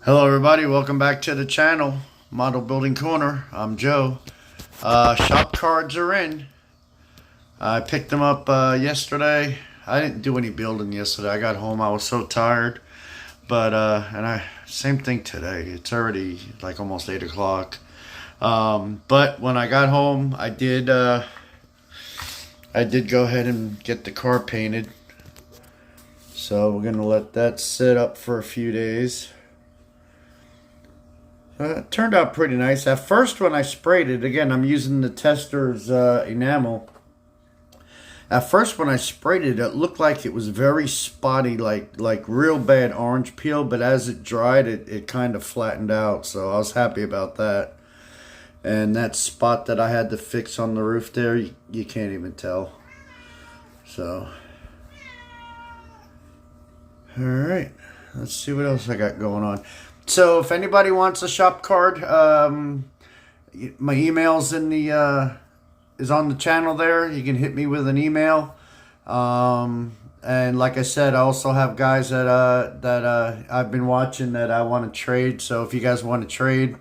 Hello everybody, welcome back to the channel, Model Building Corner. I'm Joe. Shop cards are in. I picked them up yesterday. I didn't do any building yesterday. I got home, I was so tired. But, same thing today. It's already like almost 8 o'clock. But when I got home, I did go ahead and get the car painted. So we're gonna let that sit up for a few days. It turned out pretty nice. At first when I sprayed it, again, I'm using the Tester's enamel. At first when I sprayed it, it looked like it was very spotty, like real bad orange peel. But as it dried, it kind of flattened out. So I was happy about that. And that spot that I had to fix on the roof there, you can't even tell. So, alright. Let's see what else I got going on. So if anybody wants a shop card, my email's in the is on the channel there. You can hit me with an email. And like I said, I also have guys that I've been watching that I want to trade. So if you guys want to trade,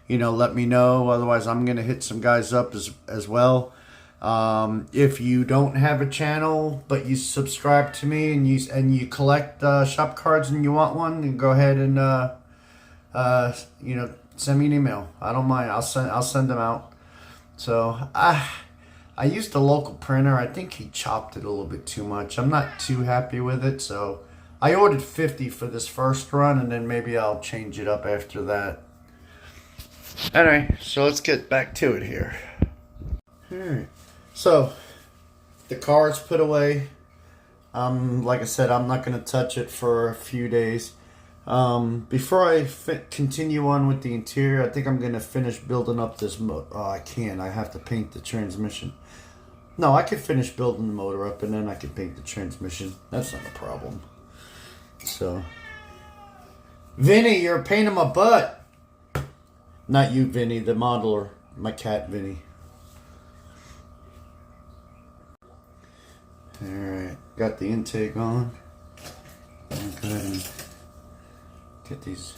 let me know. Otherwise, I'm gonna hit some guys up as well. If you don't have a channel but you subscribe to me and you collect shop cards and you want one, then go ahead and send me an email. I don't mind. I'll send them out. So I used a local printer. I think he chopped it a little bit too much. I'm not too happy with it. So I ordered 50 for this first run, and then maybe I'll change it up after that. Anyway, so let's get back to it here. Alright. So the car is put away. Like I said, I'm not going to touch it for a few days. Before I continue on with the interior, I think I'm going to finish building up this motor. Oh, I can't. I have to paint the transmission. No, I could finish building the motor up and then I could paint the transmission. That's not a problem. So, Vinny, you're a pain in my butt. Not you, Vinny, the modeler. My cat, Vinny. Alright, got the intake on. Go ahead and get these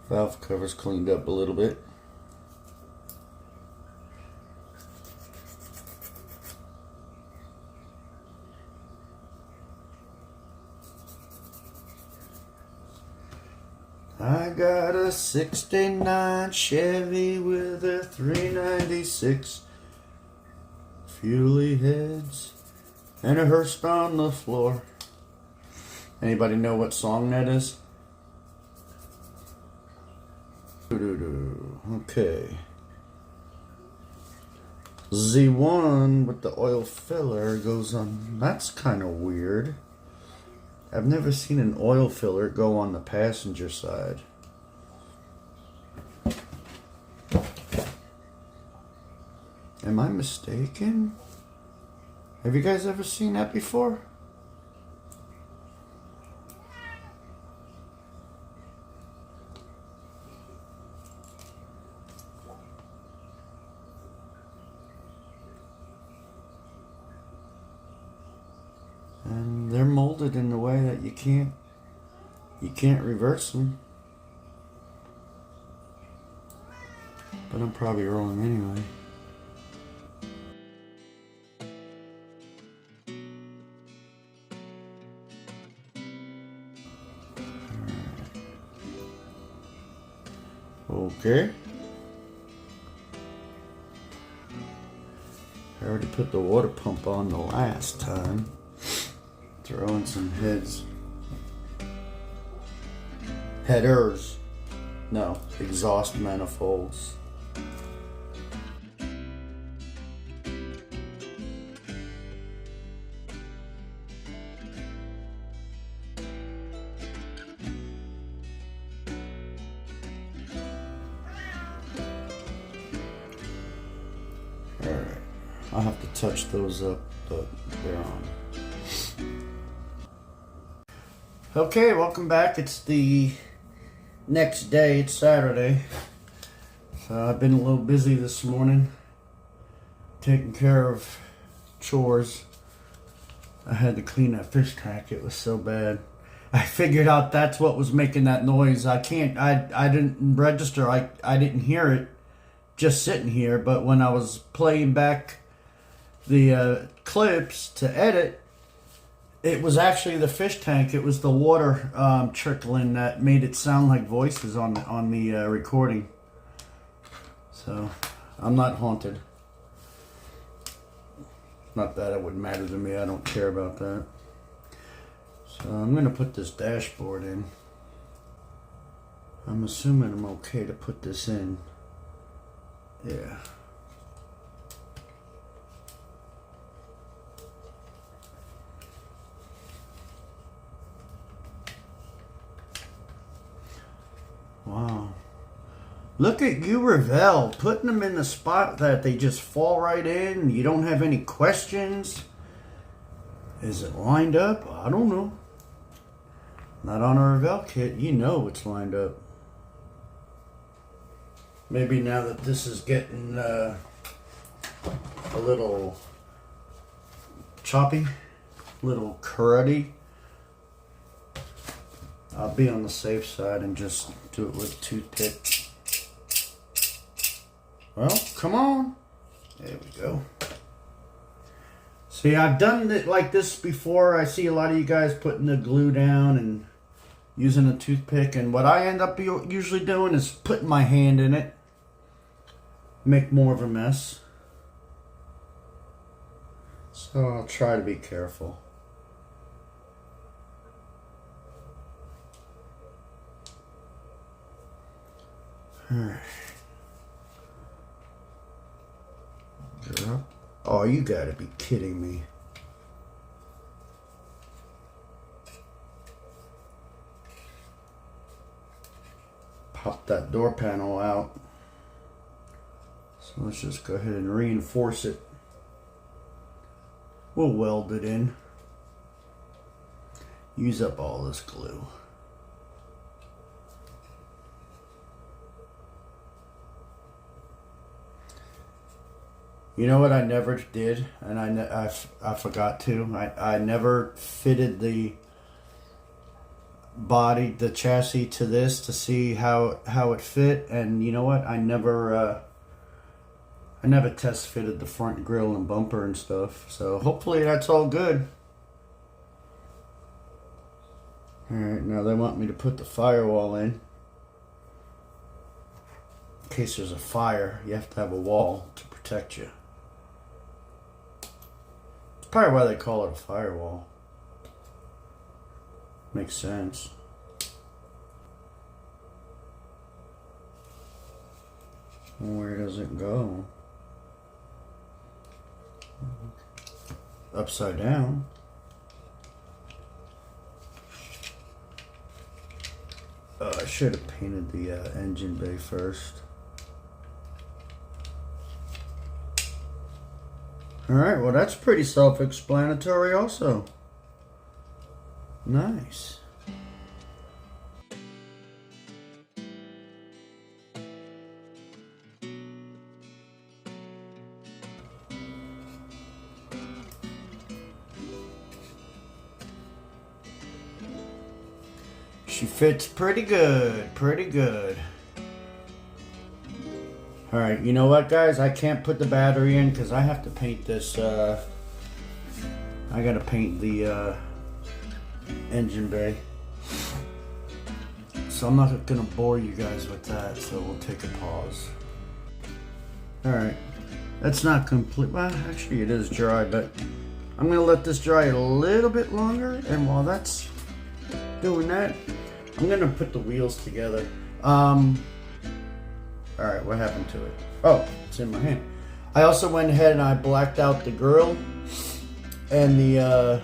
valve covers cleaned up a little bit. I got a 69 Chevy with a 396 fuelie heads and a hearse on the floor. Anybody know what song that is? Okay. Z1 with the oil filler goes on. That's kind of weird. I've never seen an oil filler go on the passenger side. Am I mistaken? Have you guys ever seen that before? And they're molded in a way that you can't reverse them. But I'm probably wrong anyway. Okay. I already put the water pump on the last time. Throw in some headers. No, exhaust manifolds. Alright, I'll have to touch those up, but they're on. Okay, welcome back. It's the next day. It's Saturday. So I've been a little busy this morning, taking care of chores. I had to clean that fish tank. It was so bad. I figured out that's what was making that noise. I didn't register. I didn't hear it just sitting here, but when I was playing back the clips to edit, it was actually the fish tank. It was the water trickling that made it sound like voices on the recording. So I'm not haunted. Not that it would matter to me. I don't care about that. So I'm going to put this dashboard in. I'm assuming I'm okay to put this in. Yeah. Wow. Look at you, Revell, putting them in the spot that they just fall right in. You don't have any questions. Is it lined up? I don't know. Not on a Revell kit. You know it's lined up. Maybe now that this is getting a little choppy, a little cruddy, I'll be on the safe side and just do it with a toothpick. Well, come on. There we go. See, I've done it like this before. I see a lot of you guys putting the glue down and using a toothpick. And what I end up usually doing is putting my hand in it. Make more of a mess. So I'll try to be careful. Alright. Oh, you gotta be kidding me. Pop that door panel out. So let's just go ahead and reinforce it. We'll weld it in. Use up all this glue. You know what I never did, and I forgot to. I never fitted the body, the chassis to this to see how it fit. And you know what? I never test fitted the front grille and bumper and stuff. So hopefully that's all good. All right, now they want me to put the firewall in case there's a fire. You have to have a wall to protect you. Probably why they call it a firewall. Makes sense. Where does it go? Upside down. I should have painted the engine bay first. Alright, well that's pretty self-explanatory also. Nice. She fits pretty good, pretty good. Alright, you know what guys, I can't put the battery in because I have to paint this, I gotta paint the engine bay. So I'm not gonna bore you guys with that, so we'll take a pause. Alright, that's not complete, well actually it is dry, but I'm gonna let this dry a little bit longer, and while that's doing that, I'm gonna put the wheels together. Alright, what happened to it? Oh, it's in my hand. I also went ahead and I blacked out the grille and the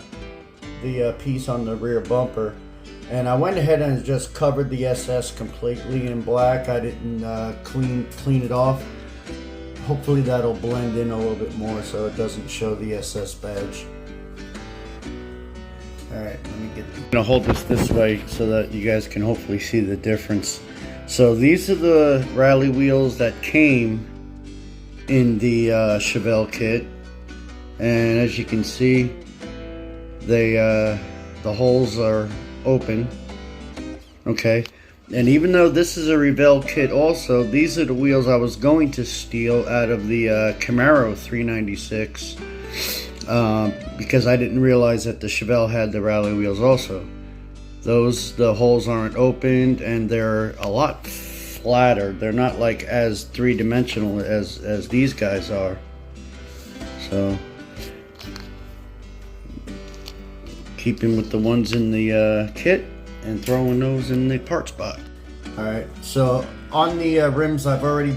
piece on the rear bumper. And I went ahead and just covered the SS completely in black. I didn't clean it off. Hopefully that'll blend in a little bit more so it doesn't show the SS badge. Alright, let me I'm gonna hold this way so that you guys can hopefully see the difference. So these are the rally wheels that came in the Chevelle kit, and as you can see, they the holes are open. Okay, and even though this is a Revell kit also, these are the wheels I was going to steal out of the Camaro 396 because I didn't realize that the Chevelle had the rally wheels also. The holes aren't opened and they're a lot flatter. They're not like as three-dimensional as these guys are. So keeping with the ones in the kit and throwing those in the part spot. Alright, so on the rims I've already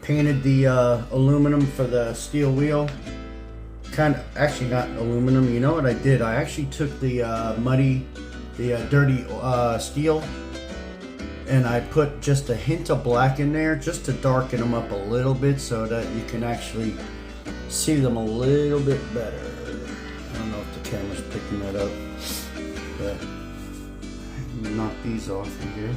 painted the aluminum for the steel wheel. Actually not aluminum, you know what I did? I actually took the dirty steel and I put just a hint of black in there just to darken them up a little bit so that you can actually see them a little bit better. I don't know if the camera's picking that up, but knock these off in here.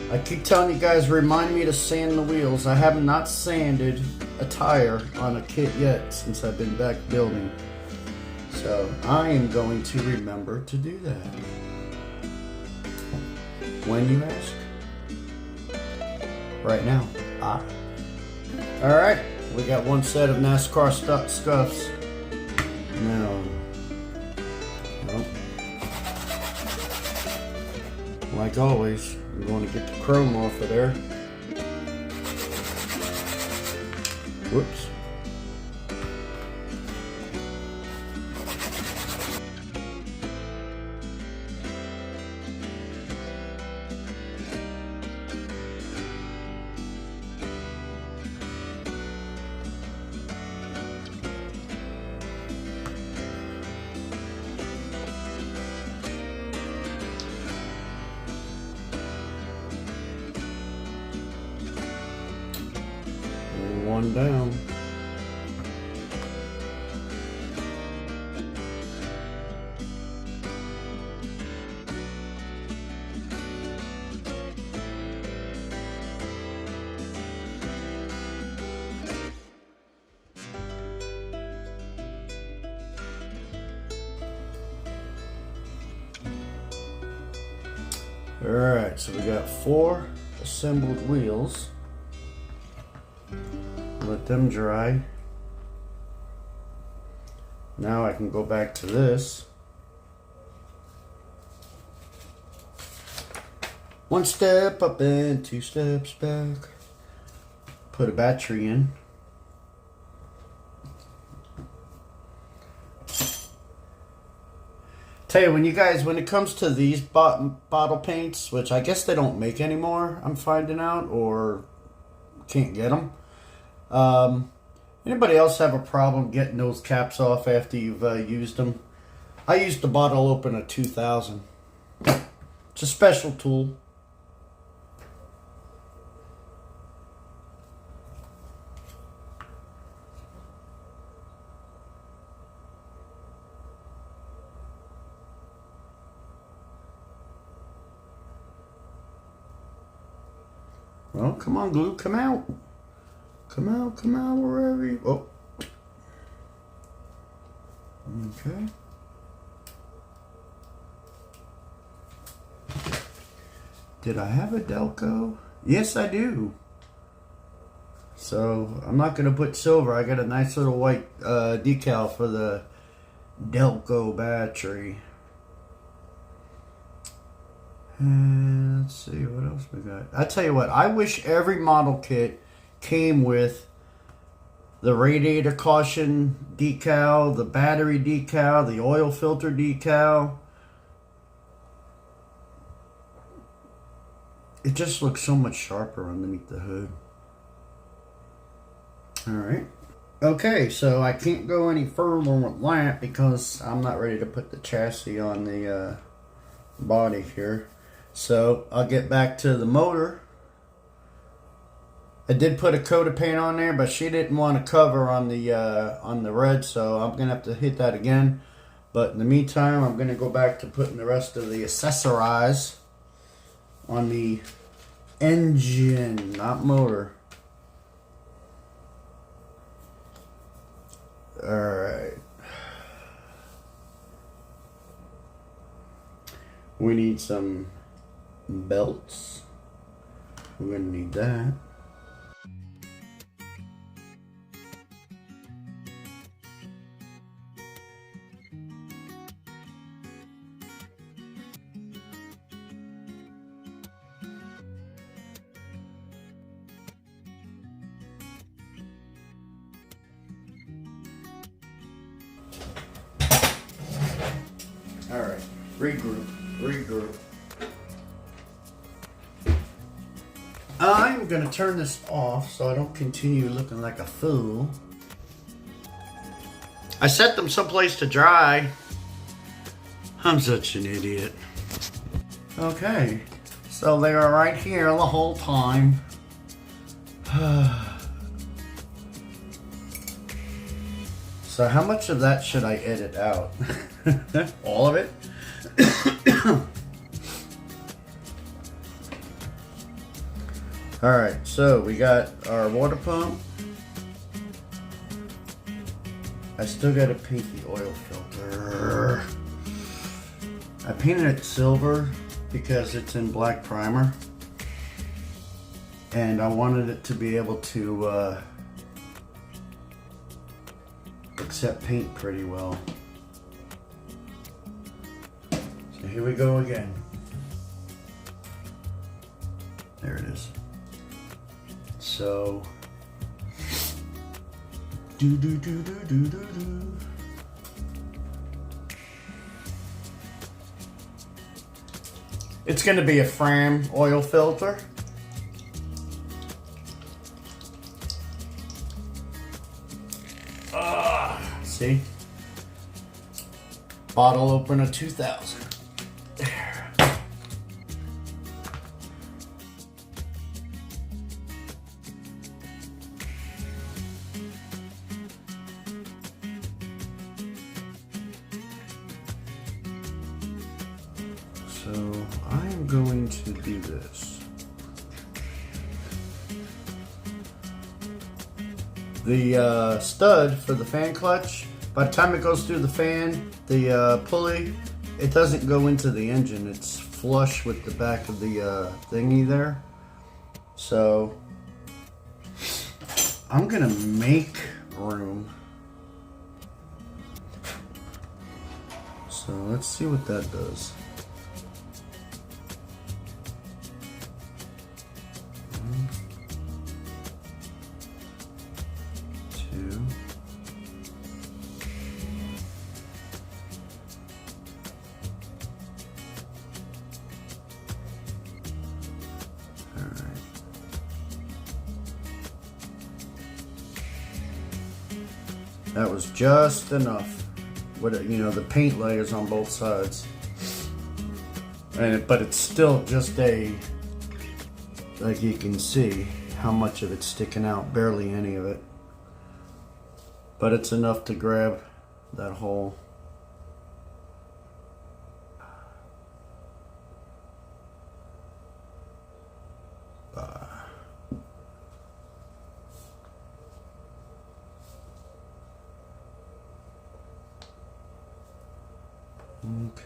I keep telling you guys, remind me to sand the wheels. I have not sanded a tire on a kit yet since I've been back building. So I am going to remember to do that. When you ask? Right now. Alright, we got one set of NASCAR scuffs. Now, like always, we want to get the chrome off of there. Whoops. One down. Alright, so we got 4 assembled wheels. Let them dry. Now I can go back to this. One step up and 2 steps back. Put a battery in. Tell you, when it comes to these bottle paints, which I guess they don't make anymore, I'm finding out, or can't get them. Anybody else have a problem getting those caps off after you've used them? I used the bottle opener 2000. It's a special tool. Well, come on, glue, come out. Come out, wherever you... Oh. Okay. Did I have a Delco? Yes, I do. So, I'm not going to put silver. I got a nice little white decal for the Delco battery. And let's see, what else we got? I tell you what, I wish every model kit came with the radiator caution decal, the battery decal, the oil filter decal. It just looks so much sharper underneath the hood. Alright. Okay, so I can't go any further with that because I'm not ready to put the chassis on the body here. So I'll get back to the motor. I did put a coat of paint on there, but she didn't want to cover on the red, so I'm gonna have to hit that again. But in the meantime, I'm gonna go back to putting the rest of the accessorize on the engine, not motor. Alright. We need some belts. We're gonna need that. Alright, regroup. I'm gonna turn this off so I don't continue looking like a fool. I set them someplace to dry. I'm such an idiot. Okay, so they are right here the whole time. So how much of that should I edit out? All of it? Alright, so we got our water pump. I still got to paint the oil filter. I painted it silver because it's in black primer. And I wanted it to be able to accept paint pretty well. So here we go again. There it is. So do. It's going to be a Fram oil filter. See? Bottle opener 2000. There. So I'm going to do this. The stud for the fan clutch, by the time it goes through the fan, the pulley, it doesn't go into the engine. It's flush with the back of the thingy there. So I'm gonna make room. So let's see what that does. That was just enough. The paint layers on both sides, but it's still just like you can see how much of it's sticking out. Barely any of it, but it's enough to grab that hole.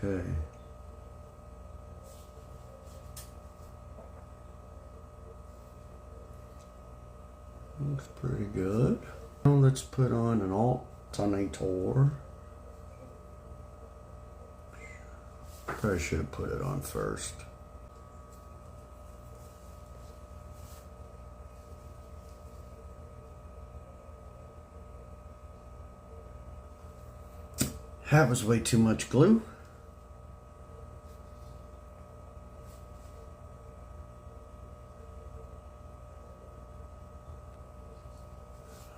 Okay. Looks pretty good. Now let's put on an alternator. Probably should have put it on first. That was way too much glue.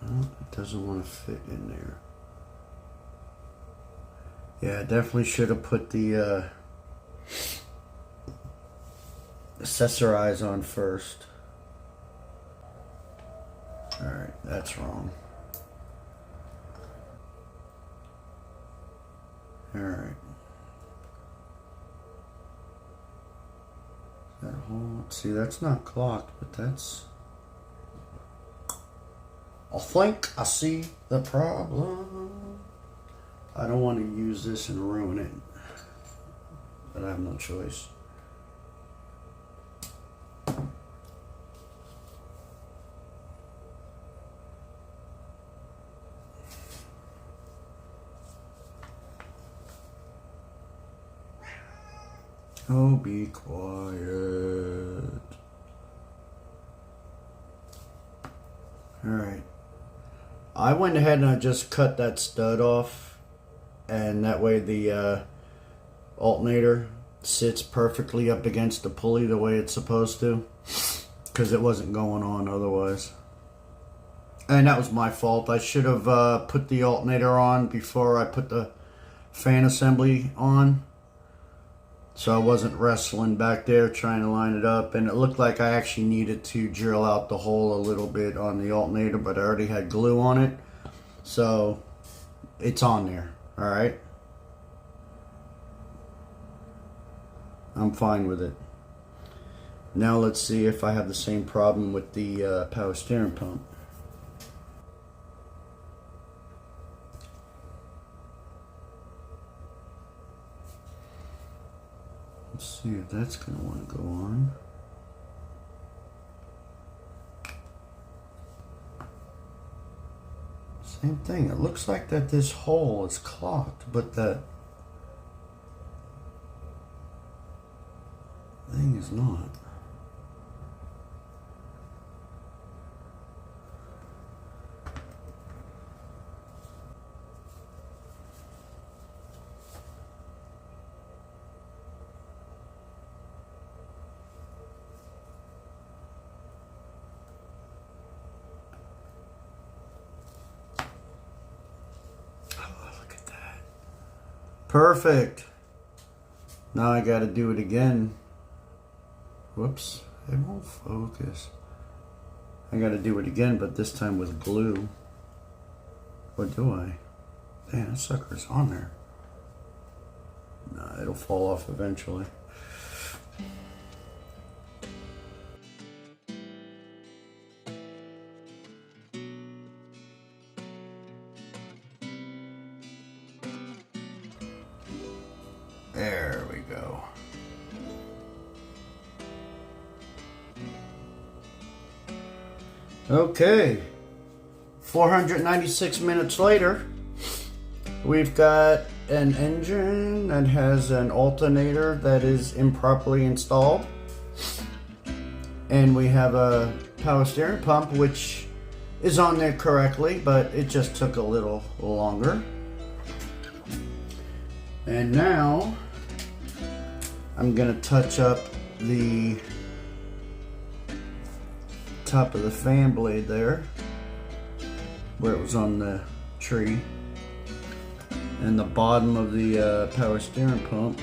Well, it doesn't want to fit in there. Yeah, I definitely should have put the accessorize on first. Alright, that's wrong. Alright. That whole, see, that's not clocked, but that's, I think I see the problem. I don't want to use this and ruin it, but I have no choice. Oh, be quiet. Alright. I went ahead and I just cut that stud off, and that way the alternator sits perfectly up against the pulley the way it's supposed to, because it wasn't going on otherwise. And that was my fault. I should have put the alternator on before I put the fan assembly on, so I wasn't wrestling back there trying to line it up. And it looked like I actually needed to drill out the hole a little bit on the alternator, but I already had glue on it, so it's on there. Alright, I'm fine with it. Now let's see if I have the same problem with the power steering pump. Let's see if that's going to want to go on. Same thing. It looks like that this hole is clogged, but the thing is not. Perfect. Now I gotta do it again. Whoops, it won't focus. I gotta do it again, but this time with glue. Or do I? Damn, that sucker's on there. Nah, it'll fall off eventually. There we go. Okay, 496 minutes later, we've got an engine that has an alternator that is improperly installed, and we have a power steering pump which is on there correctly, but it just took a little longer. And now I'm gonna touch up the top of the fan blade there where it was on the tree, and the bottom of the power steering pump.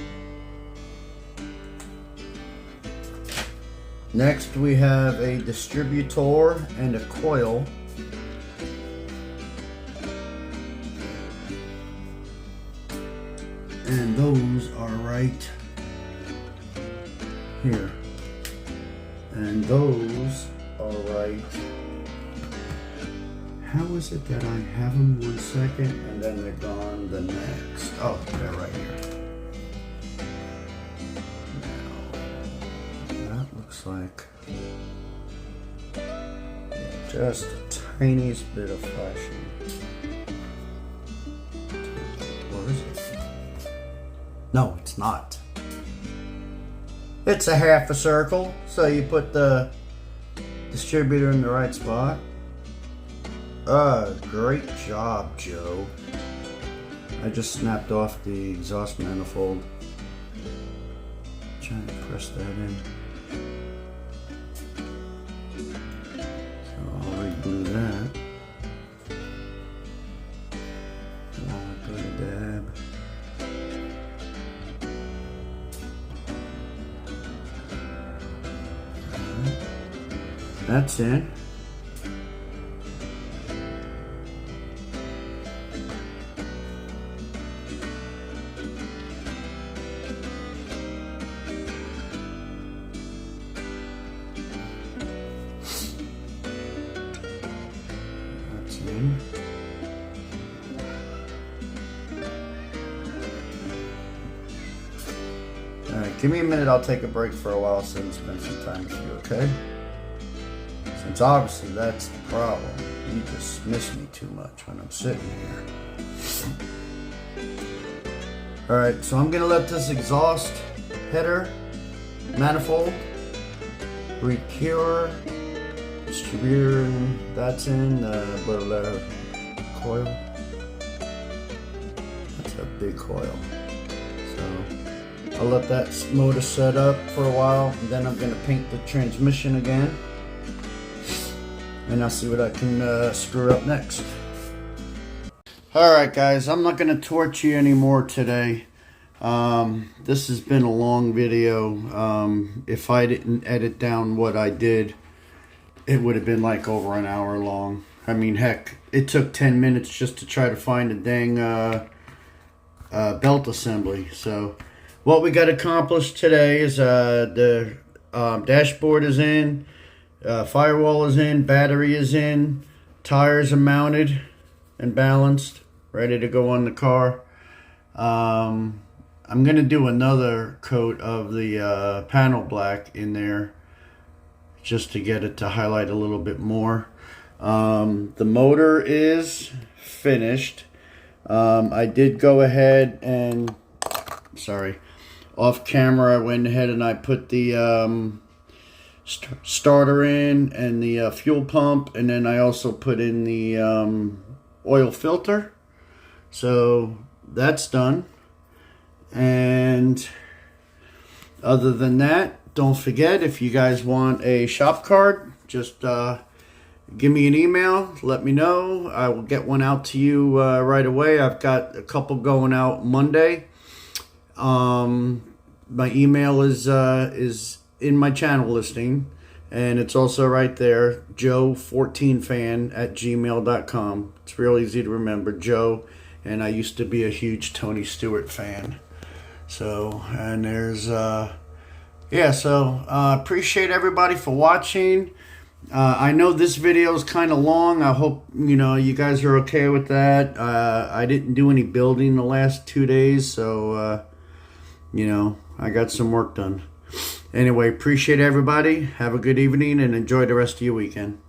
Next we have a distributor and a coil. And those are right here. And those are right. How is it that I have them 1 second and then they're gone the next? Oh, they're right here. Now, that looks like just the tiniest bit of flashing. Or is it? No, it's not. It's a half a circle, so you put the distributor in the right spot. Great job, Joe. I just snapped off the exhaust manifold. Trying to press that in. So I'll re-glue that. I'll put a dab. That's it. That's in. Give me a minute, I'll take a break for a while so I can spend some time with you, okay? Since obviously that's the problem. You just miss me too much when I'm sitting here. Alright, so I'm gonna let this exhaust header, manifold, recure, distributor, and that's in, coil. That's a big coil. So I'll let that motor set up for a while, and then I'm gonna paint the transmission again. And I'll see what I can screw up next. Alright guys, I'm not going to torch you anymore today. This has been a long video. If I didn't edit down what I did, it would have been like over an hour long. I mean, heck, it took 10 minutes just to try to find a dang belt assembly. So what we got accomplished today is the dashboard is in. Firewall is in, battery is in, tires are mounted and balanced, ready to go on the car. I'm going to do another coat of the panel black in there just to get it to highlight a little bit more. The motor is finished. I did go ahead and, off camera I went ahead and I put the starter in and the fuel pump, and then I also put in the oil filter. So that's done. And other than that, don't forget, if you guys want a shop card, just give me an email, let me know. I will get one out to you right away. I've got a couple going out Monday. My email is in my channel listing, and it's also right there, joe14fan@gmail.com. It's real easy to remember, Joe, and I used to be a huge Tony Stewart fan. So, and there's appreciate everybody for watching. I know this video is kind of long. I hope you guys are okay with that. I didn't do any building the last 2 days, so I got some work done. Anyway, appreciate everybody. Have a good evening and enjoy the rest of your weekend.